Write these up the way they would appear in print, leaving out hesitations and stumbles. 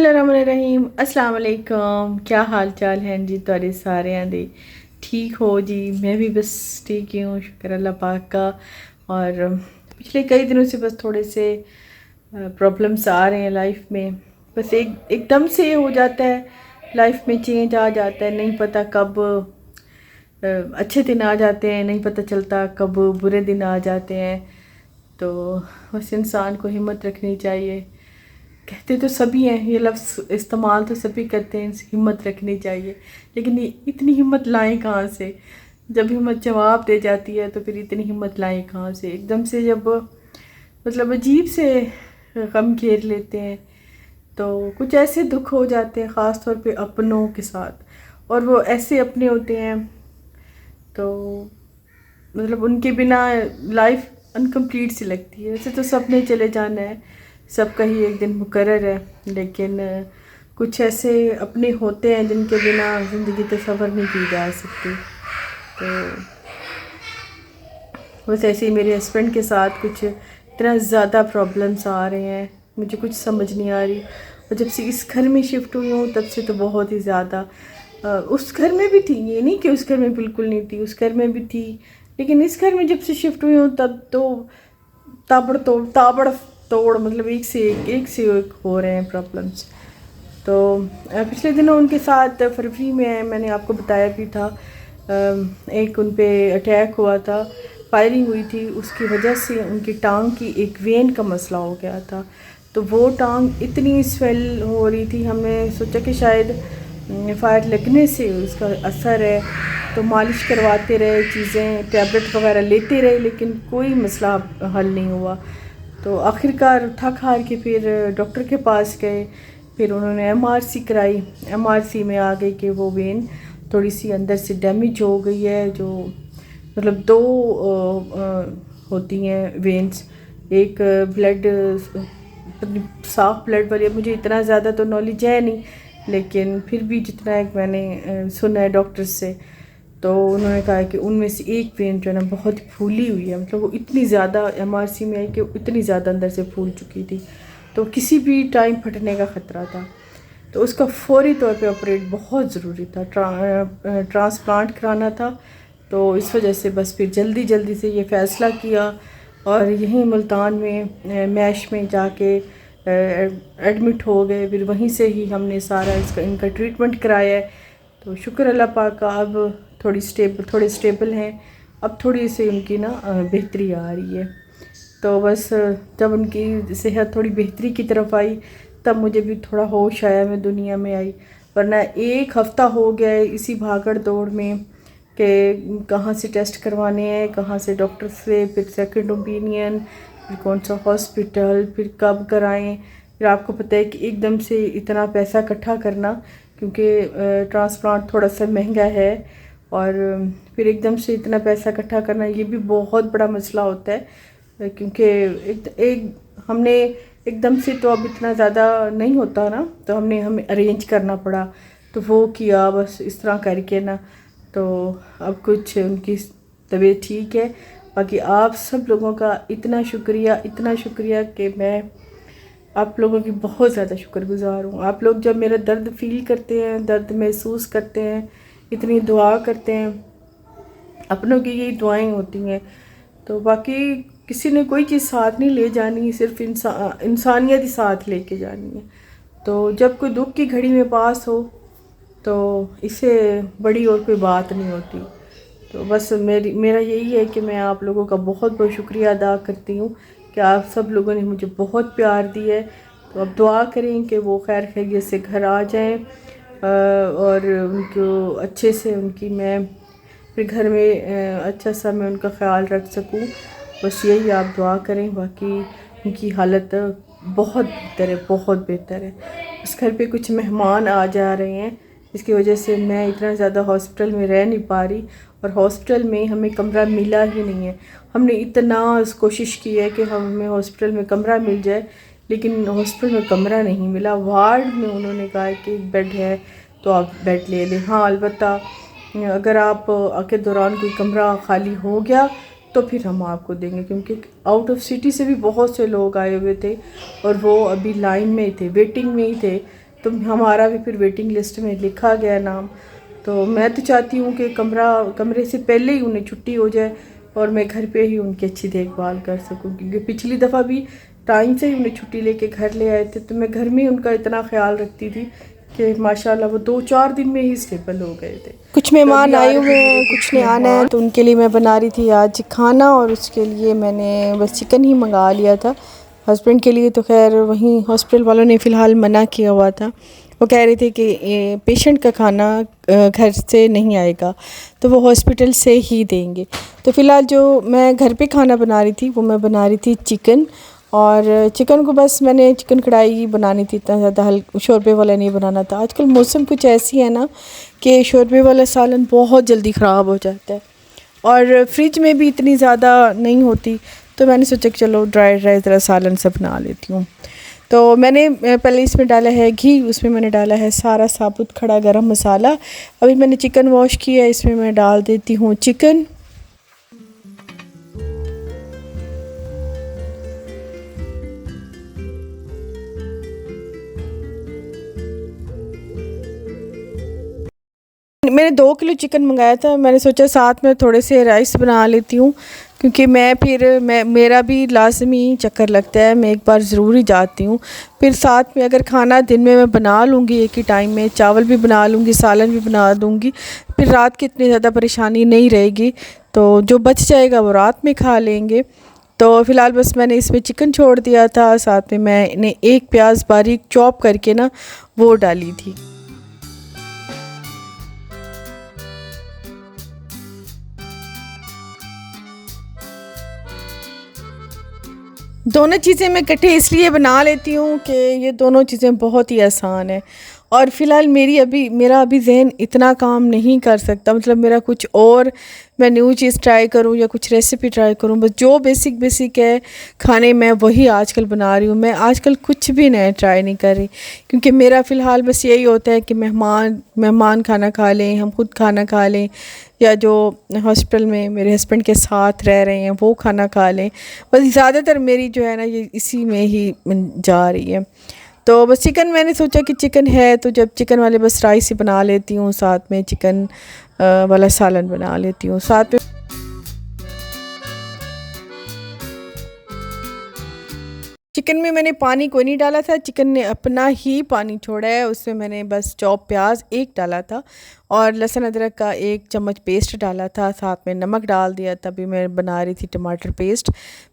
बिस्मिल्लाहिर्रहमानिर्रहीम अस्सलाम वालेकुम। क्या हाल चाल हैं जी तुहारे सारिਆਂ ਦੇ। ठीक हो जी? मैं भी बस ठीक ही हूँ, शुक्र अल्लाह पाक का। और पिछले कई दिनों से बस थोड़े से प्रॉब्लम्स आ रहे हैं लाइफ में। बस एकदम से हो जाता है, लाइफ में चेंज आ जाता है, नहीं पता कब अच्छे दिन आ जाते हैं, नहीं पता चलता कब बुरे दिन आ जाते हैं। तो बस इंसान को हिम्मत रखनी चाहिए। कहते तो सभी हैं, ये लफ्ज़ इस्तेमाल तो सभी करते हैं, हिम्मत रखनी चाहिए, लेकिन ये इतनी हिम्मत लाएं कहाँ से? जब हिम्मत जवाब दे जाती है तो फिर इतनी हिम्मत लाएं कहाँ से? एकदम से जब मतलब अजीब से गम घेर लेते हैं तो कुछ ऐसे दुख हो जाते हैं, ख़ास तौर पे अपनों के साथ। और वो ऐसे अपने होते हैं तो मतलब उनके बिना लाइफ अनकम्प्लीट सी लगती है। वैसे तो सबने चले जाना है, सबका ही एक दिन मुकर्रर है, लेकिन कुछ ऐसे अपने होते हैं जिनके बिना ज़िंदगी तसव्वुर नहीं की जा सकती। तो बस ऐसे ही मेरे हस्बैंड के साथ कुछ इतना ज़्यादा प्रॉब्लम्स आ रहे हैं, मुझे कुछ समझ नहीं आ रही। और जब से इस घर में शिफ्ट हुई हूँ तब से तो बहुत ही ज़्यादा। उस घर में भी थी, ये नहीं कि उस घर में बिल्कुल नहीं थी, उस घर में भी थी, लेकिन इस घर में जब से शिफ्ट हुई हूँ तब तो ताबड़ तोड़ मतलब एक से एक हो रहे हैं प्रॉब्लम्स। तो पिछले दिनों उनके साथ फरवरी में मैंने आपको बताया भी था, एक उन पे अटैक हुआ था, फायरिंग हुई थी, उसकी वजह से उनकी टांग की एक वेन का मसला हो गया था। तो वो टांग इतनी स्वेल हो रही थी, हमने सोचा कि शायद फायर लगने से उसका असर है, तो मालिश करवाते रहे, चीज़ें टैबलेट वगैरह लेते रहे, लेकिन कोई मसला हल नहीं हुआ। तो आखिरकार थक हार के फिर डॉक्टर के पास गए, फिर उन्होंने एमआरसी कराई। एमआरसी में आ गई कि वो वेन थोड़ी सी अंदर से डैमेज हो गई है, जो मतलब दो होती हैं वेन्स, एक ब्लड साफ ब्लड वाली। मुझे इतना ज़्यादा तो नॉलेज है नहीं, लेकिन फिर भी जितना एक मैंने सुना है डॉक्टर से, तो उन्होंने कहा कि उनमें से एक वेन जो है ना बहुत फूली हुई है, मतलब वो इतनी ज़्यादा एमआरसी में आई कि इतनी ज़्यादा अंदर से फूल चुकी थी, तो किसी भी टाइम फटने का ख़तरा था। तो उसका फौरी तौर पे ऑपरेट बहुत ज़रूरी था, ट्रांसप्लांट कराना था। तो इस वजह से बस फिर जल्दी जल्दी से ये फ़ैसला किया और यहीं मुल्तान में मैश में जाके एडमिट हो गए। फिर वहीं से ही हमने सारा इनका ट्रीटमेंट कराया है। तो शुक्र अल्लाह पाक का, अब थोड़े स्टेबल हैं, अब थोड़ी सी उनकी ना बेहतरी आ रही है। तो बस जब उनकी सेहत थोड़ी बेहतरी की तरफ आई तब मुझे भी थोड़ा होश आया, मैं दुनिया में आई। वरना एक हफ़्ता हो गया है इसी भागड़ दौड़ में कि कहाँ से टेस्ट करवाने हैं, कहाँ से डॉक्टर से, फिर सेकंड ओपिनियन, फिर कौन सा हॉस्पिटल, फिर कब कराएं। फिर आपको पता है कि एकदम से इतना पैसा इकट्ठा करना, क्योंकि ट्रांसप्लांट थोड़ा सा महंगा है, और फिर एकदम से इतना पैसा इकट्ठा करना ये भी बहुत बड़ा मसला होता है, क्योंकि हमने एकदम से तो अब इतना ज़्यादा नहीं होता ना, तो हमें अरेंज करना पड़ा, तो वो किया बस इस तरह करके ना। तो अब कुछ उनकी तबीयत ठीक है। बाकी आप सब लोगों का इतना शुक्रिया कि मैं आप लोगों की बहुत ज़्यादा शुक्रगुज़ार हूँ। आप लोग जब मेरा दर्द फील करते हैं, दर्द महसूस करते हैं, इतनी दुआ करते हैं, अपनों की यही दुआएं होती हैं। तो बाकी किसी ने कोई चीज़ साथ नहीं ले जानी, सिर्फ इंसानियत ही साथ लेके जानी है। तो जब कोई दुख की घड़ी में पास हो तो इससे बड़ी और कोई बात नहीं होती। तो बस मेरा यही है कि मैं आप लोगों का बहुत बहुत शुक्रिया अदा करती हूँ कि आप सब लोगों ने मुझे बहुत प्यार दिया है। तो अब दुआ करें कि वो खैर खैरियत से घर आ जाएं, और उनको अच्छे से उनकी मैं फिर घर में अच्छा सा मैं उनका ख्याल रख सकूं। बस यही आप दुआ करें। बाकी उनकी हालत बहुत बेहतर है, बहुत बेहतर है। उस घर पे कुछ मेहमान आ जा रहे हैं, इसकी वजह से मैं इतना ज़्यादा हॉस्पिटल में रह नहीं पा रही, और हॉस्पिटल में हमें कमरा मिला ही नहीं है। हमने इतना कोशिश की है कि हमें हॉस्पिटल में कमरा मिल जाए, लेकिन हॉस्पिटल में कमरा नहीं मिला। वार्ड में उन्होंने कहा कि एक बेड है तो आप बेड ले लें। हाँ, अलबत्ता अगर आप के दौरान कोई कमरा खाली हो गया तो फिर हम आपको देंगे, क्योंकि आउट ऑफ सिटी से भी बहुत से लोग आए हुए थे और वो अभी लाइन में ही थे, वेटिंग में ही थे, तो हमारा भी फिर वेटिंग लिस्ट में लिखा गया नाम। तो मैं तो चाहती हूँ कि कमरे से पहले ही उन्हें छुट्टी हो जाए और मैं घर पे ही उनकी अच्छी देखभाल कर सकूँ, क्योंकि पिछली दफ़ा भी टाइम से ही उन्हें छुट्टी लेके घर ले आए थे, तो मैं घर में ही उनका इतना ख्याल रखती थी कि माशाल्लाह वो 2-4 दिन में ही स्टेबल हो गए थे। कुछ मेहमान आए हुए हैं, कुछ ने आना है, तो उनके लिए मैं बना रही थी आज खाना, और उसके लिए मैंने बस चिकन ही मंगा लिया था। हस्बैंड के लिए तो खैर वहीं हॉस्पिटल वालों ने फ़िलहाल मना किया हुआ था। वो कह रहे थे कि पेशेंट का खाना घर से नहीं आएगा, तो वो हॉस्पिटल से ही देंगे। तो फ़िलहाल जो मैं घर पे खाना बना रही थी वो मैं बना रही थी चिकन, और चिकन को बस मैंने चिकन कढ़ाई बनानी थी, इतना ज़्यादा शोरबे वाला नहीं बनाना था। आजकल मौसम कुछ ऐसी है ना कि शोरबे वाला सालन बहुत जल्दी ख़राब हो जाता है, और फ्रिज में भी इतनी ज़्यादा नहीं होती, तो मैंने सोचा कि चलो ड्राई ज़रा सालन सा बना लेती हूँ। तो मैंने पहले इसमें डाला है घी, उसमें मैंने डाला है सारा साबुत खड़ा गरम मसाला। अभी मैंने चिकन वॉश किया है, इसमें मैं डाल देती हूँ चिकन। मैंने 2 किलो चिकन मंगाया था, मैंने सोचा साथ में थोड़े से राइस बना लेती हूँ, क्योंकि मेरा भी लाज़मी चक्कर लगता है, मैं एक बार ज़रूर ही जाती हूँ। फिर साथ में अगर खाना दिन में मैं बना लूँगी एक ही टाइम में, चावल भी बना लूँगी, सालन भी बना दूँगी, फिर रात की इतनी ज़्यादा परेशानी नहीं रहेगी, तो जो बच जाएगा वो रात में खा लेंगे। तो फ़िलहाल बस मैंने इसमें चिकन छोड़ दिया था, साथ में मैंने एक प्याज बारीक चॉप करके ना वो डाली थी। दोनों चीज़ें मैं इकट्ठे इसलिए बना लेती हूँ कि ये दोनों चीज़ें बहुत ही आसान है, और फ़िलहाल मेरा अभी ज़हन इतना काम नहीं कर सकता, मतलब मेरा कुछ और मैं न्यू चीज़ ट्राई करूँ या कुछ रेसिपी ट्राई करूँ, बस जो बेसिक है खाने में वही आजकल बना रही हूँ। मैं आजकल कुछ भी नया ट्राई नहीं कर रही, क्योंकि मेरा फ़िलहाल बस यही होता है कि मेहमान खाना खा लें, हम खुद खाना खा लें, या जो हॉस्पिटल में मेरे हस्बैंड के साथ रह रहे हैं वो खाना खा लें। बस ज़्यादातर मेरी जो है ना ये इसी में ही जा रही है। तो बस चिकन, मैंने सोचा कि चिकन है तो जब चिकन वाले बस राइस ही बना लेती हूँ, साथ में चिकन वाला सालन बना लेती हूँ साथ में। चिकन में मैंने पानी कोई नहीं डाला था, चिकन ने अपना ही पानी छोड़ा है। उसमें मैंने बस चॉप प्याज एक डाला था और लहसुन अदरक का 1 चम्मच पेस्ट डाला था, साथ में नमक डाल दिया। तभी मैं बना रही थी टमाटर पेस्ट,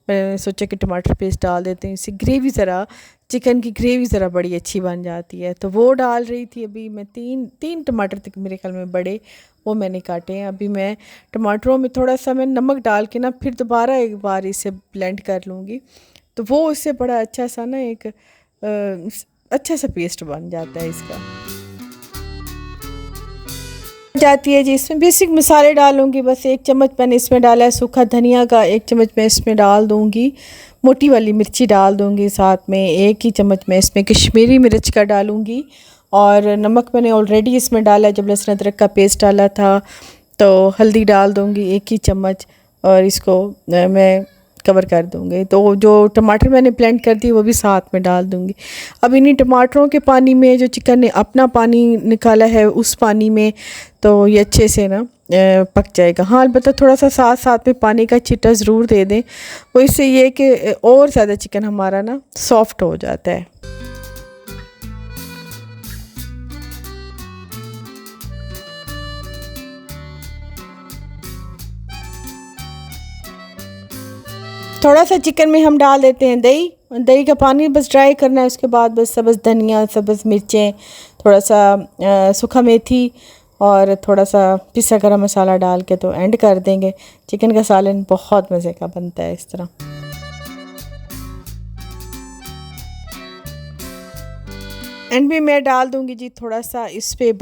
मैंने सोचा कि टमाटर पेस्ट डाल देते हैं, इससे ग्रेवी ज़रा, चिकन की ग्रेवी ज़रा बड़ी अच्छी बन जाती है। तो वो डाल रही थी। अभी मैं तीन टमाटर तक मेरे ख्याल में बड़े वो मैंने काटे हैं। अभी मैं टमाटरों में थोड़ा सा मैं नमक डाल के ना फिर दोबारा एक बार इसे ब्लेंड कर लूँगी, तो वो उससे बड़ा अच्छा सा ना एक अच्छा सा पेस्ट बन जाता है इसका। जाती है जी, इसमें बेसिक मसाले डालूंगी। बस 1 चम्मच मैंने इसमें डाला है सूखा धनिया का, 1 चम्मच मैं इसमें डाल दूंगी मोटी वाली मिर्ची डाल दूंगी, साथ में 1 ही चम्मच मैं इसमें कश्मीरी मिर्च का डालूंगी, और नमक मैंने ऑलरेडी इसमें डाला है जब लहसुन अदरक का पेस्ट डाला था। तो हल्दी डाल दूंगी 1 ही चम्मच, और इसको मैं कवर कर दूँगी। तो जो टमाटर मैंने ब्लेंड कर दिए वो भी साथ में डाल दूँगी। अब इन्हीं टमाटरों के पानी में जो चिकन ने अपना पानी निकाला है उस पानी में तो ये अच्छे से ना पक जाएगा। हाँ, अलबत्ता थोड़ा सा साथ साथ में पानी का छिट्टा ज़रूर दे दें, वो इससे ये कि और ज़्यादा चिकन हमारा ना सॉफ्ट हो जाता है। थोड़ा सा चिकन में हम डाल देते हैं दही, दही का पानी बस ड्राई करना है। उसके बाद बस सब्ज़ धनिया, सब्ज़ मिर्चें, थोड़ा सा सूखा मेथी और थोड़ा सा पिसा गरम मसाला डाल के तो एंड कर देंगे। चिकन का सालन बहुत मज़े का बनता है इस तरह। एंड भी मैं डाल दूँगी जी थोड़ा सा इस पर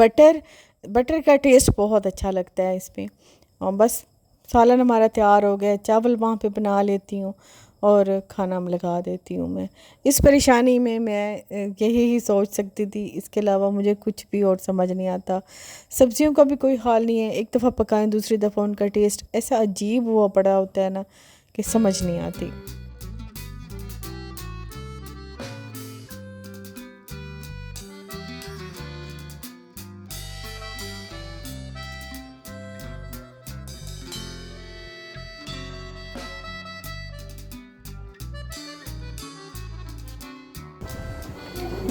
बटर का टेस्ट बहुत अच्छा लगता है इस पर। और बस सालन हमारा तैयार हो गया। चावल वहाँ पे बना लेती हूँ और खाना लगा देती हूँ। मैं इस परेशानी में मैं यही ही सोच सकती थी, इसके अलावा मुझे कुछ भी और समझ नहीं आता। सब्जियों का भी कोई हाल नहीं है, एक दफ़ा पकाएं दूसरी दफ़ा उनका टेस्ट ऐसा अजीब हुआ पड़ा होता है ना कि समझ नहीं आती।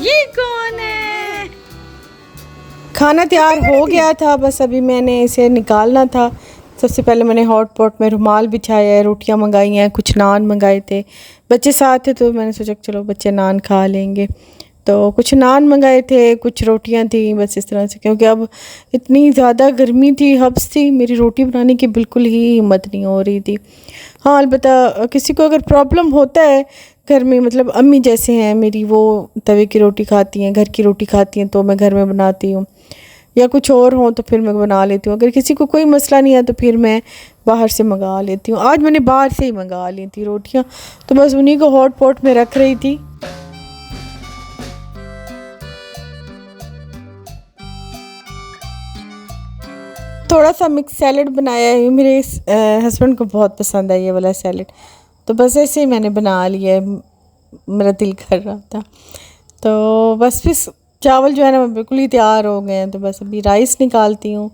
ये कौन है? खाना तैयार हो गया था, बस अभी मैंने इसे निकालना था। सबसे पहले मैंने हॉट पॉट में रुमाल बिछाया है, रोटियां मंगाई हैं, कुछ नान मंगाए थे। बच्चे साथ थे तो मैंने सोचा चलो बच्चे नान खा लेंगे, तो कुछ नान मंगाए थे, कुछ रोटियां थी, बस इस तरह से। क्योंकि अब इतनी ज़्यादा गर्मी थी, हब्स थी, मेरी रोटी बनाने की बिल्कुल ही हिम्मत नहीं हो रही थी। हाँ, अलबत्ता किसी को अगर प्रॉब्लम होता है घर में, मतलब अम्मी जैसे हैं मेरी, वो तवे की रोटी खाती हैं, घर की रोटी खाती हैं, तो मैं घर में बनाती हूँ। या कुछ और हो तो फिर मैं बना लेती हूँ। अगर किसी को कोई मसला नहीं है तो फिर मैं बाहर से मंगा लेती हूँ। आज मैंने बाहर से ही मंगा ली थी रोटियाँ, तो बस उन्हीं को हॉट पॉट में रख रही थी। थोड़ा सा मिक्स सैलड बनाया है, मेरे हस्बैंड को बहुत पसंद है ये वाला सैलड, तो बस ऐसे ही मैंने बना लिया है, मेरा दिल कर रहा था। तो बस फिर चावल जो है ना बिल्कुल ही तैयार हो गए हैं, तो बस अभी राइस निकालती हूँ।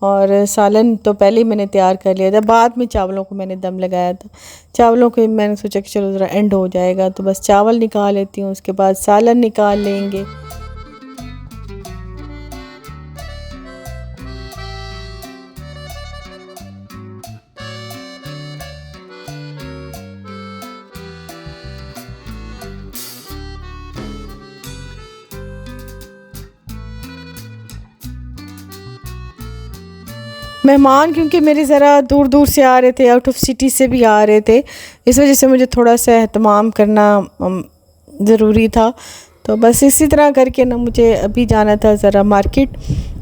और सालन तो पहले ही मैंने तैयार कर लिया था, बाद में चावलों को मैंने दम लगाया था। चावलों को मैंने सोचा कि चलो ज़रा एंड हो जाएगा, तो बस चावल निकाल लेती हूँ, उसके बाद सालन निकाल लेंगे। मेहमान क्योंकि मेरे ज़रा दूर दूर से आ रहे थे, आउट ऑफ सिटी से भी आ रहे थे, इस वजह से मुझे थोड़ा सा एहतमाम करना ज़रूरी था। तो बस इसी तरह करके ना मुझे अभी जाना था ज़रा मार्केट,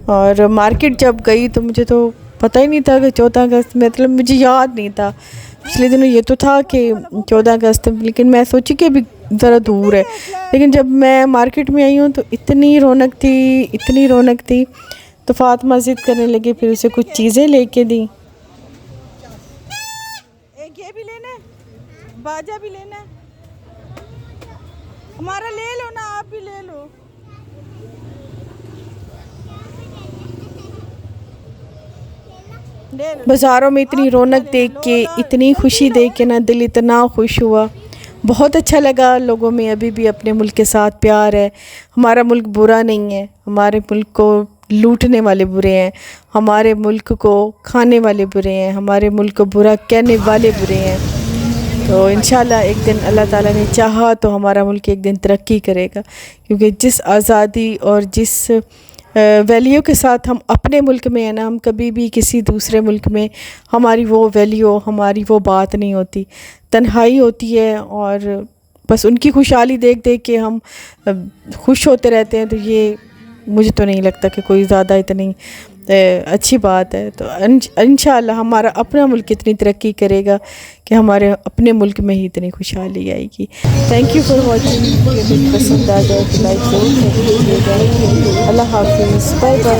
और मार्केट जब गई तो मुझे तो पता ही नहीं था कि 14 अगस्त, मतलब मुझे याद नहीं था। पिछले दिनों ये तो था कि 14 अगस्त, लेकिन मैं सोची कि अभी ज़रा दूर है। लेकिन जब मैं मार्केट में आई हूँ तो इतनी रौनक थी, इतनी रौनक थी। तो फातिमा ज़िद करने लगी, फिर उसे कुछ चीज़ें लेके दी। एक ये भी लेना है, बाजा भी लेना है, हमारा ले लो ना, आप भी ले लो। बाज़ारों में इतनी रौनक देख के, इतनी खुशी देख के ना दिल इतना खुश हुआ। बहुत अच्छा लगा, लोगों में अभी भी अपने मुल्क के साथ प्यार है। हमारा मुल्क बुरा नहीं है, हमारे मुल्क को लूटने वाले बुरे हैं, हमारे मुल्क को खाने वाले बुरे हैं, हमारे मुल्क को बुरा कहने वाले बुरे हैं। तो इंशाल्लाह एक दिन अल्लाह ताला ने चाहा तो हमारा मुल्क एक दिन तरक्की करेगा। क्योंकि जिस आज़ादी और जिस वैल्यू के साथ हम अपने मुल्क में है ना, हम कभी भी किसी दूसरे मुल्क में हमारी वो वैल्यू, हमारी वो बात नहीं होती, तन्हाई होती है। और बस उनकी खुशहाली देख देख के हम खुश होते रहते हैं। तो ये मुझे तो नहीं लगता कि कोई ज़्यादा इतनी अच्छी बात है। तो इंशाअल्लाह हमारा अपना मुल्क इतनी तरक्की करेगा कि हमारे अपने मुल्क में ही इतनी खुशहाली आएगी। Thank you for watching. Video पसंद आ जाए तो लाइक ज़रूर कीजिएगा। अल्लाह हाफ़िज़, बाय बाय।